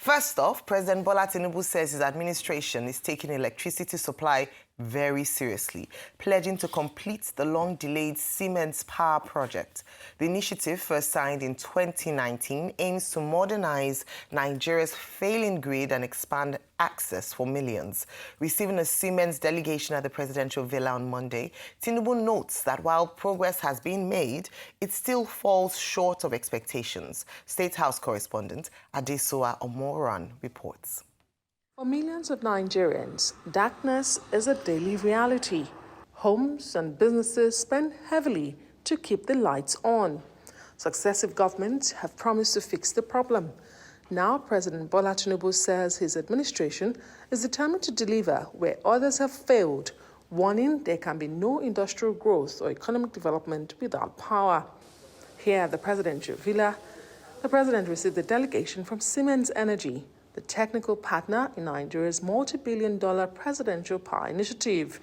First off, President Bola Tinubu says his administration is taking electricity supply very seriously, pledging to complete the long-delayed Siemens power project. The initiative, first signed in 2019, aims to modernize Nigeria's failing grid and expand access for millions. Receiving a Siemens delegation at the presidential villa on Monday, Tinubu notes that while progress has been made, it still falls short of expectations. State House correspondent Adesowa Omoran reports. For millions of Nigerians, darkness is a daily reality. Homes and businesses spend heavily to keep the lights on. Successive governments have promised to fix the problem. Now, President Bola Tinubu says his administration is determined to deliver where others have failed, warning there can be no industrial growth or economic development without power. Here at the presidential villa, the president received a delegation from Siemens Energy, the technical partner in Nigeria's multi-billion-dollar presidential power initiative.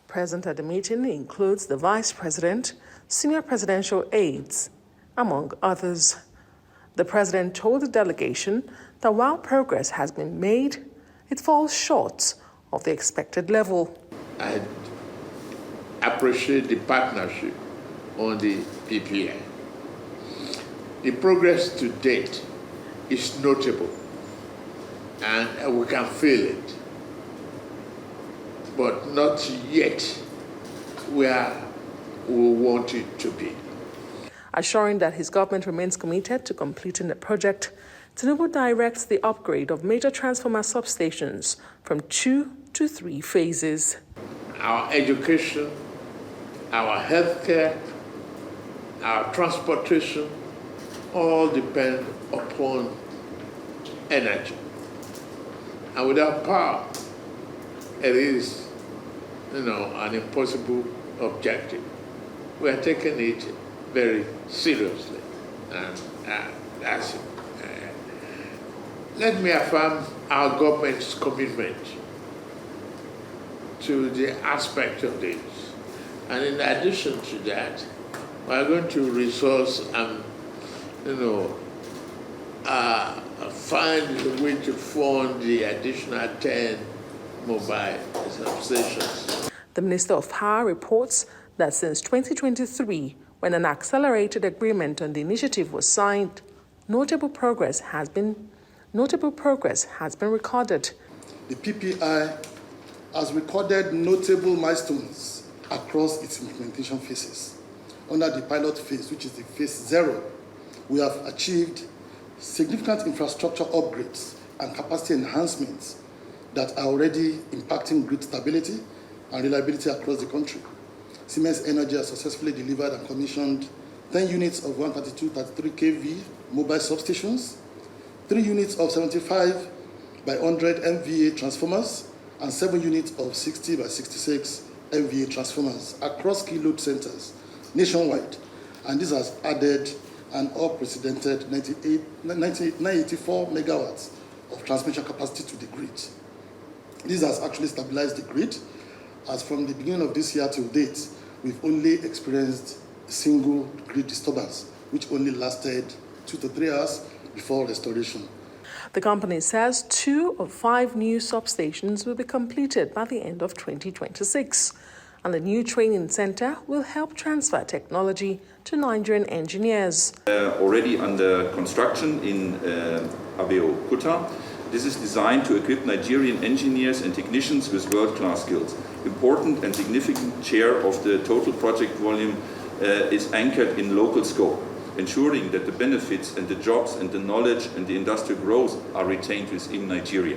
Present at the meeting includes the vice president, senior presidential aides, among others. The president told the delegation that while progress has been made, it falls short of the expected level. I appreciate the partnership on the PPI. The progress to date is notable, and we can feel it, but not yet where we want it to be. Assuring that his government remains committed to completing the project, Tinubu directs the upgrade of major transformer substations from 2 to 3 phases. Our education, our healthcare, our transportation all depend upon energy. And without power, it is, an impossible objective. We are taking it very seriously, and that's it. Let me affirm our government's commitment to the aspect of this. And in addition to that, we are going to resource and, find a way to fund the additional 10 mobile substations. The Minister of Power reports that since 2023, when an accelerated agreement on the initiative was signed, notable progress has been recorded. The PPI has recorded notable milestones across its implementation phases. Under the pilot phase, which is the phase 0, we have achieved significant infrastructure upgrades and capacity enhancements that are already impacting grid stability and reliability across the country. Siemens Energy has successfully delivered and commissioned 10 units of 132/33 kV mobile substations, 3 units of 75 by 100 MVA transformers, and 7 units of 60 by 66 MVA transformers across key load centers nationwide. And this has added an unprecedented 984 megawatts of transmission capacity to the grid. This has actually stabilized the grid, as from the beginning of this year till date, we've only experienced a single grid disturbance, which only lasted 2 to 3 hours before restoration. The company says 2 of 5 new substations will be completed by the end of 2026. And the new training center will help transfer technology to Nigerian engineers. Already under construction in Abeokuta. This is designed to equip Nigerian engineers and technicians with world-class skills. Important and significant share of the total project volume is anchored in local scope, ensuring that the benefits and the jobs and the knowledge and the industrial growth are retained within Nigeria.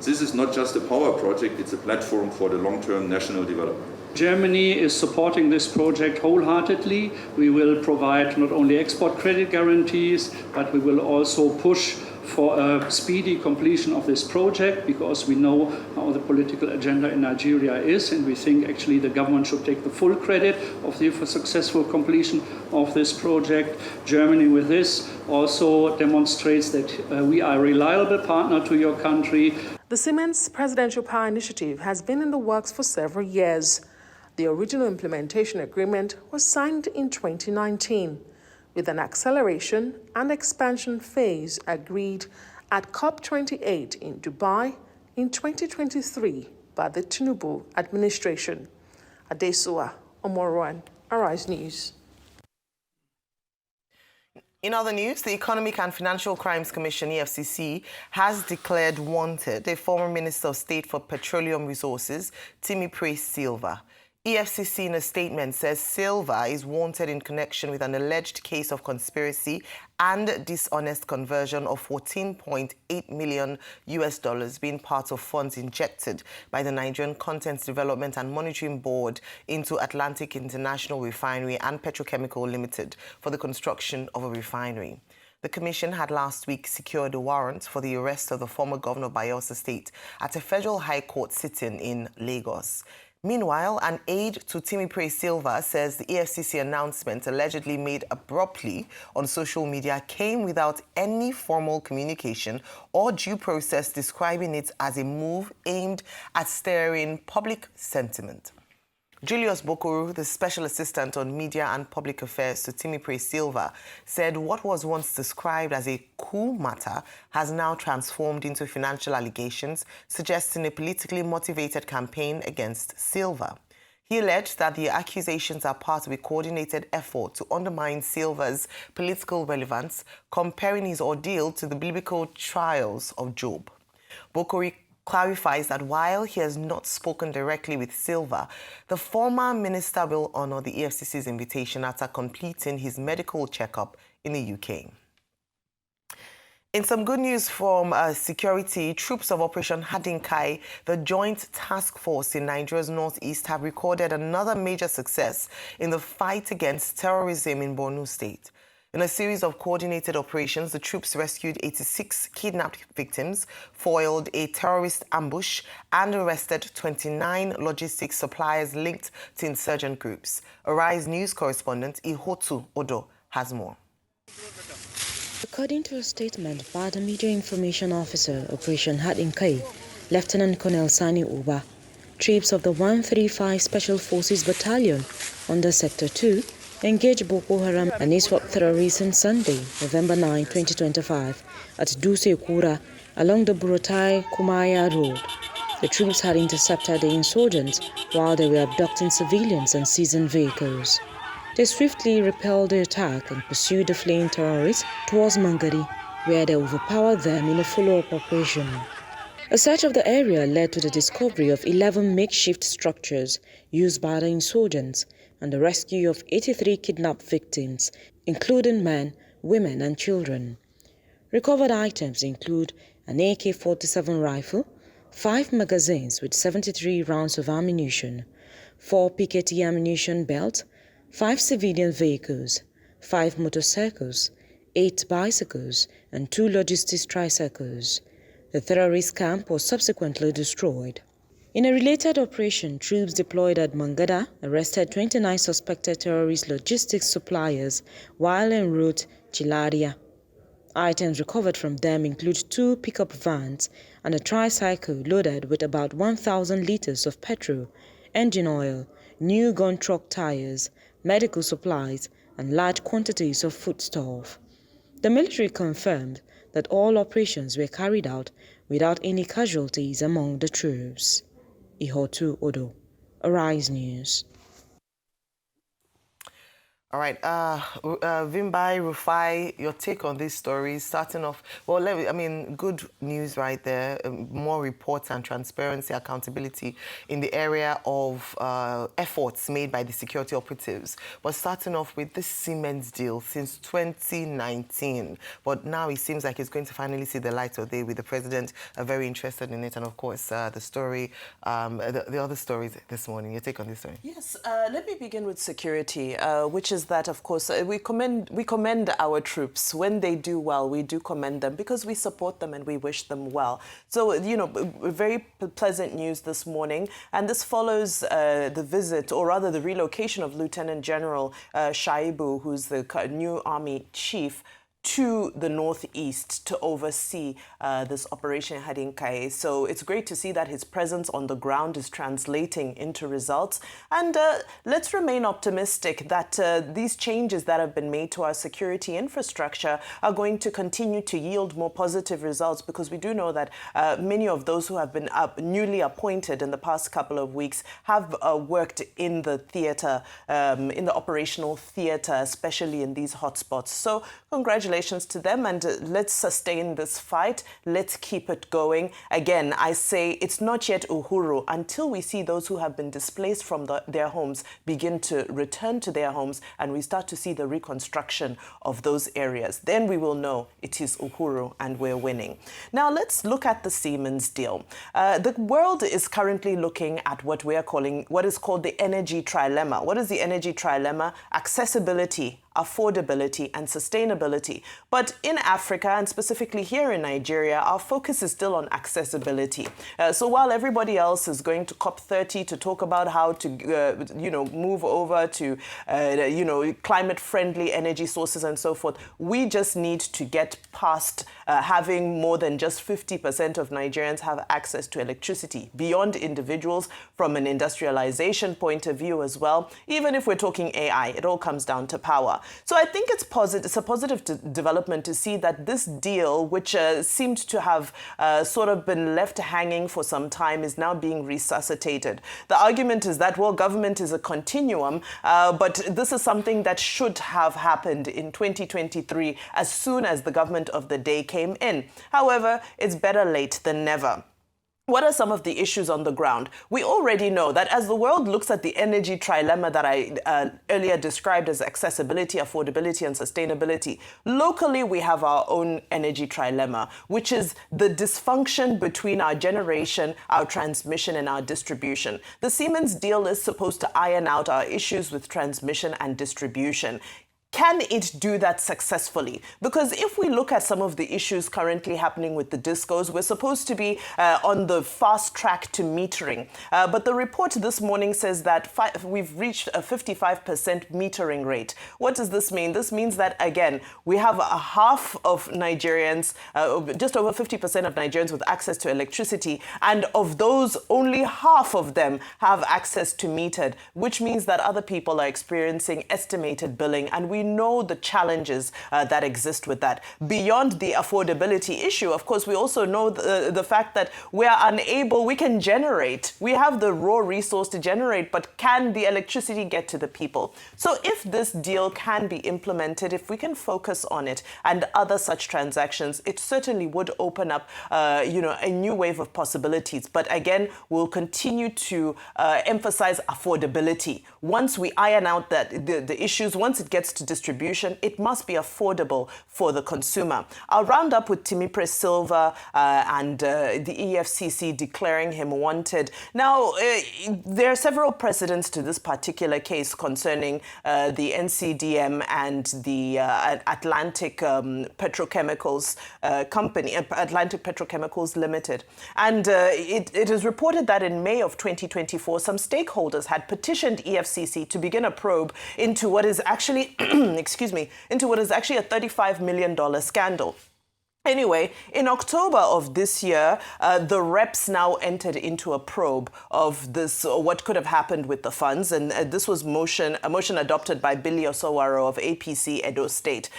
This is not just a power project, it's a platform for the long-term national development. Germany is supporting this project wholeheartedly. We will provide not only export credit guarantees, but we will also push for a speedy completion of this project, because we know how the political agenda in Nigeria is, and we think actually the government should take the full credit of the successful completion of this project. Germany with this also demonstrates that we are a reliable partner to your country. The Siemens Presidential Power Initiative has been in the works for several years. The original implementation agreement was signed in 2019, with an acceleration and expansion phase agreed at COP28 in Dubai in 2023 by the Tinubu administration. Adesua Omorwan, Arise News. In other news, the Economic and Financial Crimes Commission, EFCC, has declared wanted a former Minister of State for Petroleum Resources, Timipre Silva. EFCC, in a statement, says Silva is wanted in connection with an alleged case of conspiracy and dishonest conversion of $14.8 million being part of funds injected by the Nigerian Contents Development and Monitoring Board into Atlantic International Refinery and Petrochemical Limited for the construction of a refinery. The Commission had last week secured a warrant for the arrest of the former governor of Bayelsa State at a federal high court sitting in Lagos. Meanwhile, an aide to Timipre Silva says the EFCC announcement allegedly made abruptly on social media came without any formal communication or due process, describing it as a move aimed at stirring public sentiment. Julius Bokoru, the Special Assistant on Media and Public Affairs to Timipre Silva, said what was once described as a coup matter has now transformed into financial allegations, suggesting a politically motivated campaign against Silva. He alleged that the accusations are part of a coordinated effort to undermine Silva's political relevance, comparing his ordeal to the biblical trials of Job. Bokoru clarifies that while he has not spoken directly with Silva, the former minister will honour the EFCC's invitation after completing his medical checkup in the UK. In some good news from security, troops of Operation Hadinkai, the joint task force in Nigeria's northeast, have recorded another major success in the fight against terrorism in Borno State. In a series of coordinated operations, the troops rescued 86 kidnapped victims, foiled a terrorist ambush, and arrested 29 logistics suppliers linked to insurgent groups. Arise News correspondent Ihotu Odo has more. According to a statement by the Media Information Officer, Operation Hadinkai, Lieutenant Colonel Sani Uba, troops of the 135 Special Forces Battalion under Sector 2 engaged Boko Haram and ISWAP terrorists on Sunday, November 9, 2025, at Duse Kura along the Burotai-Kumaya Road. The troops had intercepted the insurgents while they were abducting civilians and seizing vehicles. They swiftly repelled the attack and pursued the fleeing terrorists towards Mangari, where they overpowered them in a follow-up operation. A search of the area led to the discovery of 11 makeshift structures used by the insurgents and the rescue of 83 kidnapped victims, including men, women, and children. Recovered items include an AK-47 rifle, 5 magazines with 73 rounds of ammunition, 4 PKT ammunition belts, 5 civilian vehicles, 5 motorcycles, 8 bicycles, and 2 logistics tricycles. The terrorist camp was subsequently destroyed. In a related operation, troops deployed at Mangada arrested 29 suspected terrorist logistics suppliers while en route Chilaria. Items recovered from them include 2 pickup vans and a tricycle loaded with about 1,000 liters of petrol, engine oil, new gun truck tires, medical supplies, and large quantities of foodstuff. The military confirmed that all operations were carried out without any casualties among the troops. Ihotu Odo, Arise News. All right, Vimbai, Rufai, your take on this story, starting off, well, good news right there, more reports and transparency, accountability in the area of efforts made by the security operatives. But starting off with this Siemens deal since 2019, but now it seems like it's going to finally see the light of day with the president very interested in it, and of course, the story, the other stories this morning. Your take on this story? Yes, let me begin with security, which is that, of course, we commend our troops. When they do well, we do commend them because we support them and we wish them well. So, you know, very pleasant news this morning. And this follows the visit, or rather the relocation of Lieutenant General Shaibu, who's the new army chief, to the northeast to oversee this Operation Hadinkai. So it's great to see that his presence on the ground is translating into results. And let's remain optimistic that these changes that have been made to our security infrastructure are going to continue to yield more positive results, because we do know that many of those who have been newly appointed in the past couple of weeks have worked in the theatre, in the operational theatre, especially in these hotspots. So congratulations to them, and let's sustain this fight. Let's keep it going. Again, I say it's not yet uhuru until we see those who have been displaced from their homes begin to return to their homes, and we start to see the reconstruction of those areas. Then we will know it is uhuru and we're winning. Now let's look at the Siemens deal. The world is currently looking at what is called the energy trilemma. What is the energy trilemma? Accessibility, affordability, and sustainability. But in Africa, and specifically here in Nigeria, our focus is still on accessibility. So while everybody else is going to COP30 to talk about how to, move over to, climate-friendly energy sources and so forth, we just need to get past having more than just 50% of Nigerians have access to electricity, beyond individuals, from an industrialization point of view as well. Even if we're talking AI, it all comes down to power. So I think it's a positive development to see that this deal, which seemed to have sort of been left hanging for some time, is now being resuscitated. The argument is that, well, government is a continuum, but this is something that should have happened in 2023 as soon as the government of the day came in. However, it's better late than never. What are some of the issues on the ground? We already know that as the world looks at the energy trilemma that I earlier described as accessibility, affordability, and sustainability, locally we have our own energy trilemma, which is the dysfunction between our generation, our transmission, and our distribution. The Siemens deal is supposed to iron out our issues with transmission and distribution. Can it do that successfully? Because if we look at some of the issues currently happening with the discos, we're supposed to be on the fast track to metering. But the report this morning says that we've reached a 55% metering rate. What does this mean? This means that, again, we have half of Nigerians, just over 50% of Nigerians with access to electricity. And of those, only half of them have access to metered, which means that other people are experiencing estimated billing. And we know the challenges that exist with that. Beyond the affordability issue, of course, we also know the fact that we can generate. We have the raw resource to generate, but can the electricity get to the people? So if this deal can be implemented, if we can focus on it and other such transactions, it certainly would open up, a new wave of possibilities. But again, we'll continue to emphasize affordability. Once we iron out the issues, once it gets to distribution, it must be affordable for the consumer. I'll round up with Timipre Silva and the EFCC declaring him wanted. Now, there are several precedents to this particular case concerning the NCDM and the Atlantic Petrochemicals Company, Atlantic Petrochemicals Limited. And it is reported that in May of 2024, some stakeholders had petitioned EFCC to begin a probe into what is actually into what is actually a $35 million scandal. Anyway, in October of this year, the reps now entered into a probe of this, what could have happened with the funds. And this was a motion adopted by Billy Osowaro of APC Edo State.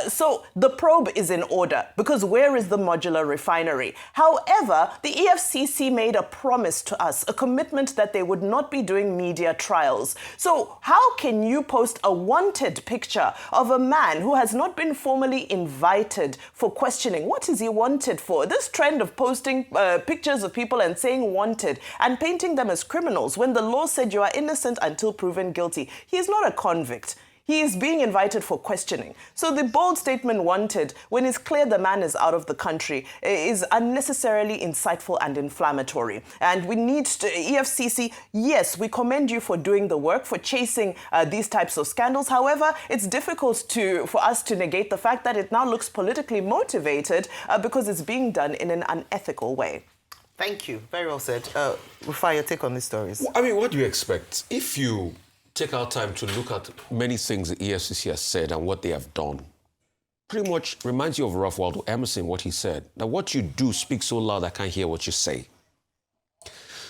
So the probe is in order, because where is the modular refinery? However, the EFCC made a promise to us, a commitment that they would not be doing media trials. So how can you post a wanted picture of a man who has not been formally invited for questioning? What is he wanted for? This trend of posting pictures of people and saying wanted and painting them as criminals when the law said you are innocent until proven guilty. He is not a convict. He is being invited for questioning. So the bold statement wanted, when it's clear the man is out of the country, is unnecessarily insightful and inflammatory. And we need to, EFCC, yes, we commend you for doing the work, for chasing these types of scandals. However, it's difficult for us to negate the fact that it now looks politically motivated because it's being done in an unethical way. Thank you. Very well said. Rufai, your take on these stories. I mean, what do you expect? If you take our time to look at many things the EFCC has said and what they have done, pretty much reminds you of Ralph Waldo Emerson, what he said, that what you do speaks so loud I can't hear what you say.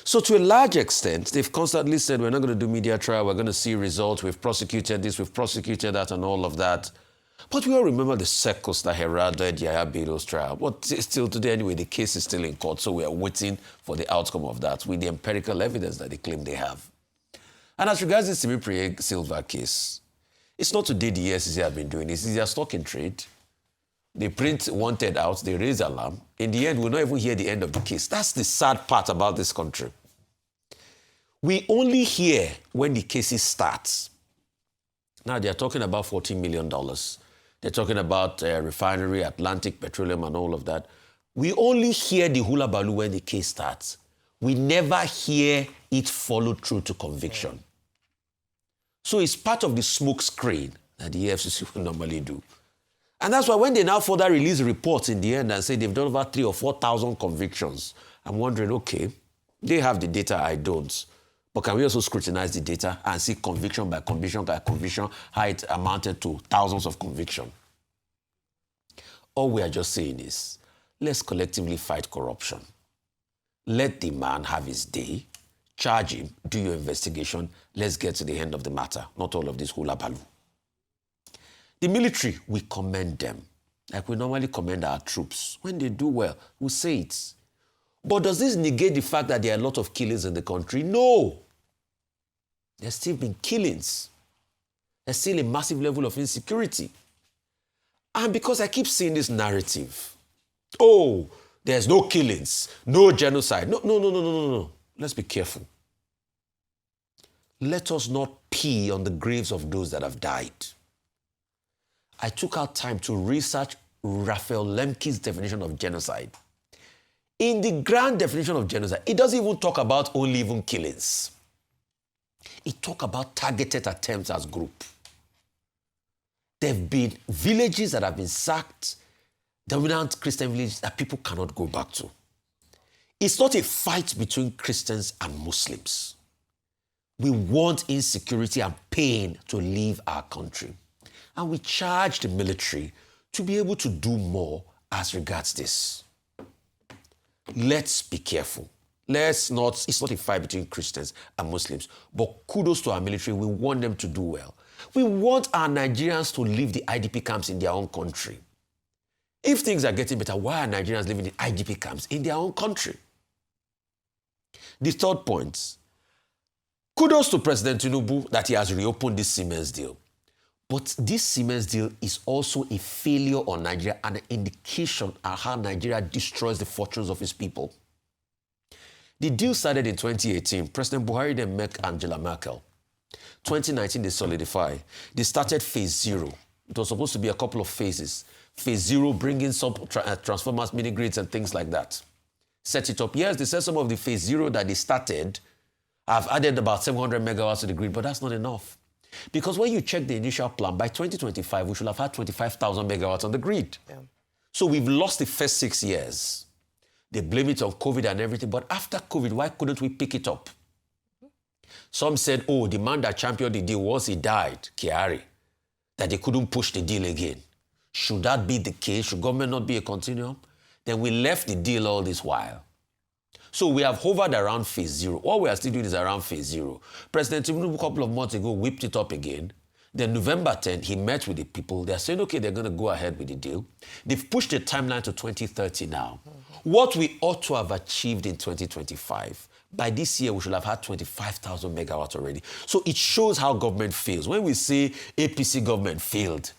So to a large extent, they've constantly said, we're not going to do media trial, we're going to see results, we've prosecuted this, we've prosecuted that, and all of that. But we all remember the circles that heralded Yahya Bello's trial. But still today, anyway, the case is still in court, so we are waiting for the outcome of that with the empirical evidence that they claim they have. And as regards the Simi Priye Silva case, it's not today the EFCC have been doing this. It's their stock in trade. They print wanted out, they raise alarm. In the end, we'll not even hear the end of the case. That's the sad part about this country. We only hear when the cases start. Now, they're talking about $14 million. They're talking about refinery, Atlantic Petroleum, and all of that. We only hear the hula baloo when the case starts. We never hear it follow through to conviction. So it's part of the smoke screen that the EFCC will normally do. And that's why when they now further release reports in the end and say they've done over 3,000 or 4,000 convictions, I'm wondering, okay, they have the data, I don't. But can we also scrutinize the data and see conviction by conviction by conviction, how it amounted to thousands of convictions? All we are just saying is, let's collectively fight corruption. Let the man have his day, charge him, do your investigation, let's get to the end of the matter, not all of this hula baloo. The military, we commend them, like we normally commend our troops. When they do well, we say it. But does this negate the fact that there are a lot of killings in the country? No. There's still been killings. There's still a massive level of insecurity. And because I keep seeing this narrative, oh, there's no killings, no genocide. No. Let's be careful. Let us not pee on the graves of those that have died. I took out time to research Raphael Lemke's definition of genocide. In the grand definition of genocide, it doesn't even talk about only even killings. It talks about targeted attempts as group. There have been villages that have been sacked, dominant Christian villages that people cannot go back to. It's not a fight between Christians and Muslims. We want insecurity and pain to leave our country. And we charge the military to be able to do more as regards this. Let's be careful. It's not a fight between Christians and Muslims, but kudos to our military. We want them to do well. We want our Nigerians to leave the IDP camps in their own country. If things are getting better, why are Nigerians living in IDP camps in their own country? The third point, kudos to President Tinubu that he has reopened this Siemens deal. But this Siemens deal is also a failure on Nigeria and an indication of how Nigeria destroys the fortunes of its people. The deal started in 2018. President Buhari then met Angela Merkel. 2019, they solidify. They started phase 0. It was supposed to be a couple of phases. Phase 0, bringing some transformers, mini grids, and things like that. Set it up. Yes, they said some of the phase 0 that they started have added about 700 megawatts to the grid, but that's not enough. Because when you check the initial plan, by 2025, we should have had 25,000 megawatts on the grid. Yeah. So we've lost the first 6 years. They blame it on COVID and everything, but after COVID, why couldn't we pick it up? Some said, oh, the man that championed the deal, once he died, Kyari, that they couldn't push the deal again. Should that be the case? Should government not be a continuum? Then we left the deal all this while. So we have hovered around phase 0. All we are still doing is around phase 0. President Tinubu a couple of months ago whipped it up again. Then November 10th, he met with the people. They're saying, okay, they're going to go ahead with the deal. They've pushed the timeline to 2030 now. What we ought to have achieved in 2025, by this year, we should have had 25,000 megawatts already. So it shows how government fails. When we say APC government failed,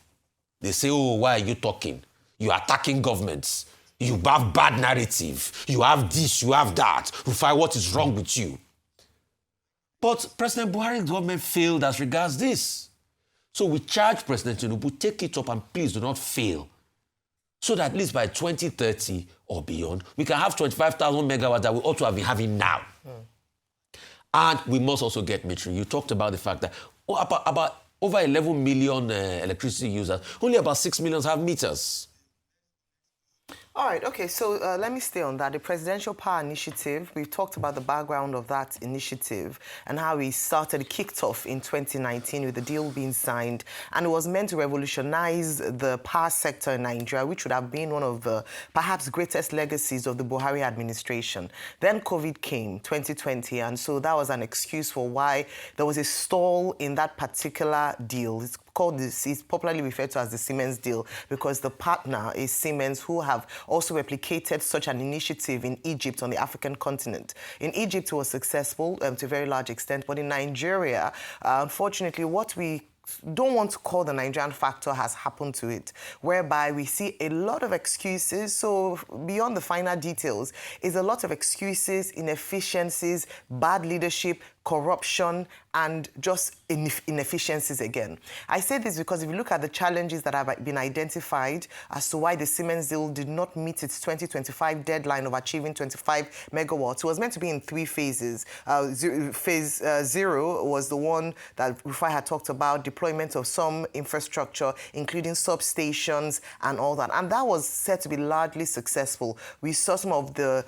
they say, oh, why are you talking? You're attacking governments. You have bad narrative. You have this, you have that. Rufai, what is wrong with you? But President Buhari's government failed as regards this. So we charge President Tinubu, take it up and please do not fail. So that at least by 2030 or beyond, we can have 25,000 megawatts that we ought to have been having now. And we must also get metering. You talked about the fact that about over 11 million electricity users, only about 6 million have meters. All right, okay, so let me stay on that. The Presidential Power Initiative, we've talked about the background of that initiative and how it kicked off in 2019 with the deal being signed, and it was meant to revolutionize the power sector in Nigeria, which would have been one of the perhaps greatest legacies of the Buhari administration. Then COVID came, 2020, and so that was an excuse for why there was a stall in that particular deal. It's popularly referred to as the Siemens deal because the partner is Siemens, who have also replicated such an initiative in Egypt on the African continent. In Egypt, it was successful to a very large extent, but in Nigeria, unfortunately, what we don't want to call the Nigerian factor has happened to it, whereby we see a lot of excuses. So beyond the finer details, is a lot of excuses, inefficiencies, bad leadership, corruption, and just inefficiencies again. I say this because if you look at the challenges that have been identified as to why the Siemens deal did not meet its 2025 deadline of achieving 25 megawatts, it was meant to be in 3 phases. Phase 0 was the one that Rufai had talked about, deployment of some infrastructure, including substations and all that. And that was said to be largely successful. We saw some of the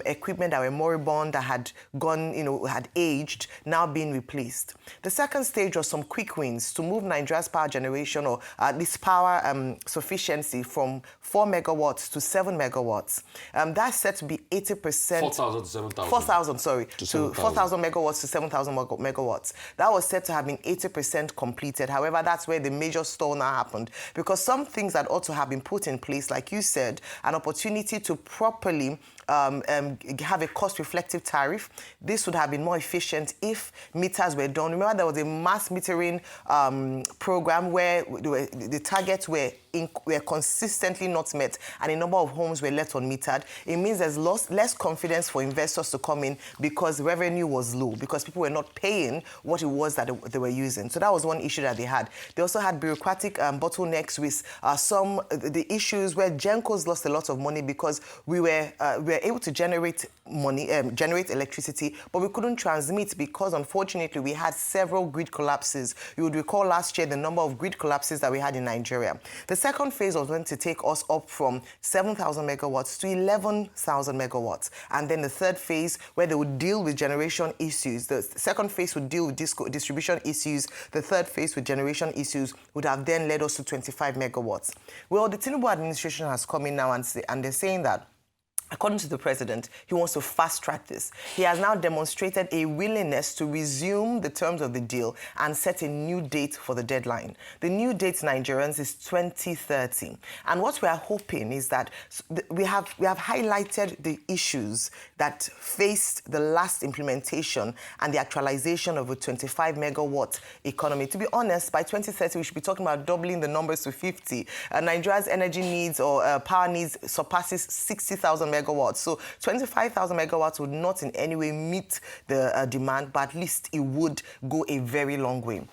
equipment that were moribund, that had gone, had aged, now being replaced. The second stage was some quick wins to move Nigeria's power generation, or at least power sufficiency, from 4 megawatts to 7 megawatts. That's set to be 80%. 4,000 to 7,000. 4,000, sorry. To 4,000 megawatts to 7,000 megawatts. That was said to have been 80% completed. However, that's where the major stall now happened, because some things that ought to have been put in place, like you said, an opportunity to properly have a cost-reflective tariff. This would have been more efficient if meters were done. Remember, there was a mass metering program where the targets were consistently not met and a number of homes were left unmetered. It means there's less confidence for investors to come in because revenue was low, because people were not paying what it was that they were using. So that was one issue that they had. They also had bureaucratic bottlenecks with the issues where Gencos lost a lot of money because we were able to generate electricity, but we couldn't transmit because, unfortunately, we had several grid collapses. You would recall last year the number of grid collapses that we had in Nigeria. The second phase was going to take us up from 7,000 megawatts to 11,000 megawatts. And then the third phase, where they would deal with generation issues. The second phase would deal with distribution issues. The third phase with generation issues would have then led us to 25 megawatts. Well, the Tinubu administration has come in now and they're saying that, according to the president, he wants to fast-track this. He has now demonstrated a willingness to resume the terms of the deal and set a new date for the deadline. The new date, Nigerians, is 2030. And what we are hoping is that we have highlighted the issues that faced the last implementation and the actualization of a 25-megawatt economy. To be honest, by 2030, we should be talking about doubling the numbers to 50. Nigeria's energy needs, or power needs, surpasses 60,000 megawatts. So 25,000 megawatts would not in any way meet the demand, but at least it would go a very long way.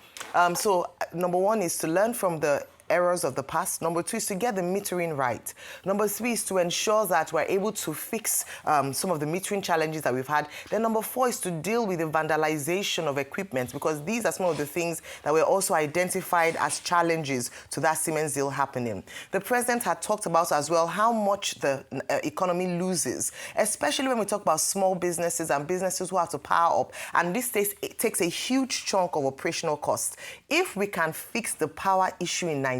So number one is to learn from the errors of the past. Number two is to get the metering right. Number three is to ensure that we're able to fix some of the metering challenges that we've had. Then number four is to deal with the vandalization of equipment, because these are some of the things that were also identified as challenges to that Siemens deal happening. The president had talked about as well how much the economy loses, especially when we talk about small businesses and businesses who have to power up. And this takes a huge chunk of operational costs. If we can fix the power issue in Nigeria,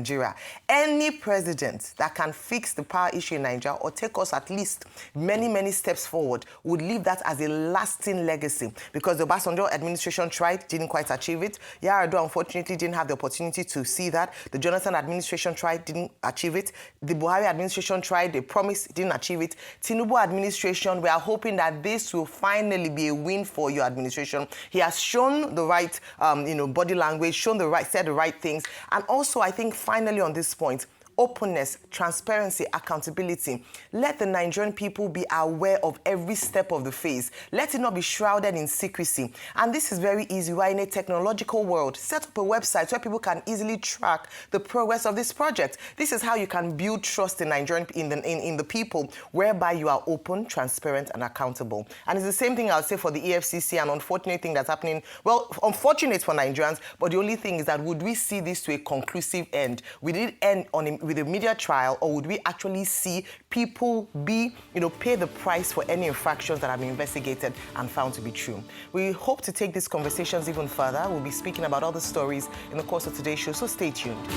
any president that can fix the power issue in Nigeria or take us at least many, many steps forward would leave that as a lasting legacy, because the Obasanjo administration tried, didn't quite achieve it. Yar'Adua, unfortunately, didn't have the opportunity to see that. The Jonathan administration tried, didn't achieve it. The Buhari administration tried, they promised, didn't achieve it. Tinubu administration, we are hoping that this will finally be a win for your administration. He has shown the right, body language, said the right things. And also, I think, finally, on this point, openness, transparency, accountability. Let the Nigerian people be aware of every step of the phase. Let it not be shrouded in secrecy. And this is very easy. We're in a technological world. Set up a website where people can easily track the progress of this project. This is how you can build trust in the people, whereby you are open, transparent, and accountable. And it's the same thing I'll say for the EFCC, an unfortunate thing that's happening. Well, unfortunate for Nigerians, but the only thing is that would we see this to a conclusive end? We did end on with a media trial, or would we actually see people pay the price for any infractions that have been investigated and found to be true? We hope to take these conversations even further. We'll be speaking about other stories in the course of today's show, so stay tuned.